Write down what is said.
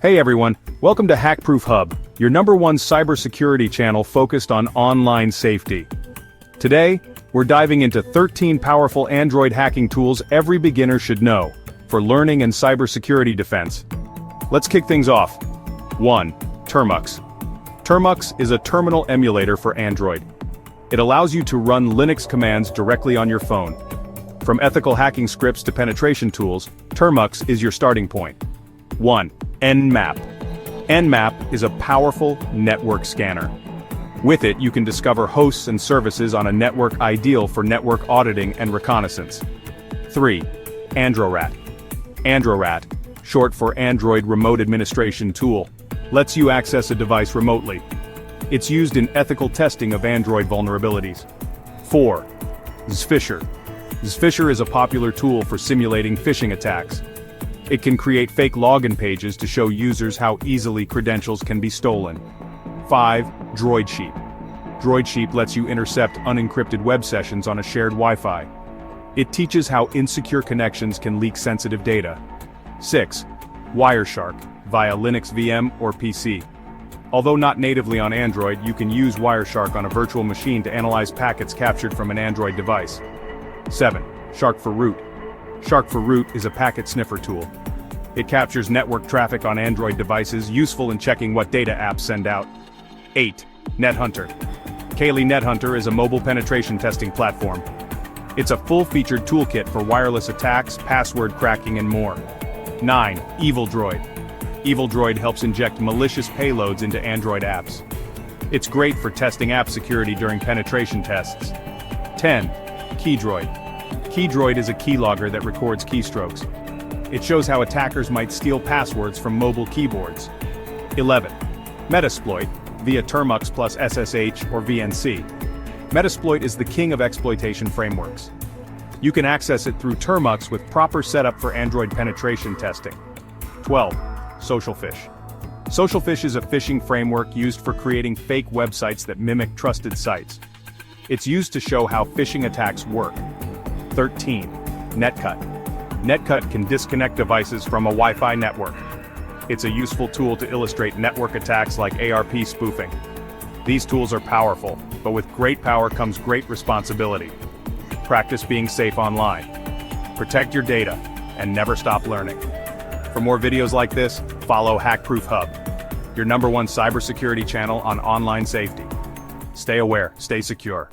Hey everyone, welcome to Hackproof Hub, your #1 cybersecurity channel focused on online safety. Today, we're diving into 13 powerful Android hacking tools every beginner should know for learning and cybersecurity defense. Let's kick things off. 1. Termux. Termux is a terminal emulator for Android. It allows you to run Linux commands directly on your phone. From ethical hacking scripts to penetration tools, Termux is your starting point. 1. Nmap. Nmap is a powerful network scanner. With it, you can discover hosts and services on a network ideal for network auditing and reconnaissance. 3. Androrat. Androrat, short for Android Remote Administration Tool, lets you access a device remotely. It's used in ethical testing of Android vulnerabilities. 4. Sphisher. Sphisher is a popular tool for simulating phishing attacks. It can create fake login pages to show users how easily credentials can be stolen. 5. Droidsheep. Droidsheep lets you intercept unencrypted web sessions on a shared Wi-Fi. It teaches how insecure connections can leak sensitive data. 6. Wireshark, via Linux VM or PC. Although not natively on Android, you can use Wireshark on a virtual machine to analyze packets captured from an Android device. 7. Shark4Root. Shark4Root is a packet sniffer tool. It captures network traffic on Android devices, useful in checking what data apps send out. 8. NetHunter. Kali NetHunter is a mobile penetration testing platform. It's a full-featured toolkit for wireless attacks, password cracking, and more. 9. EvilDroid. EvilDroid helps inject malicious payloads into Android apps. It's great for testing app security during penetration tests. 10. Keydroid. Keydroid is a keylogger that records keystrokes. It shows how attackers might steal passwords from mobile keyboards. 11. Metasploit, via Termux plus SSH or VNC. Metasploit is the king of exploitation frameworks. You can access it through Termux with proper setup for Android penetration testing. 12. SocialPhish. SocialPhish is a phishing framework used for creating fake websites that mimic trusted sites. It's used to show how phishing attacks work. 13. Netcut. Netcut can disconnect devices from a Wi-Fi network. It's a useful tool to illustrate network attacks like ARP spoofing. These tools are powerful, but with great power comes great responsibility. Practice being safe online. Protect your data, and never stop learning. For more videos like this, follow Hackproof Hub, your #1 cybersecurity channel on online safety. Stay aware, stay secure.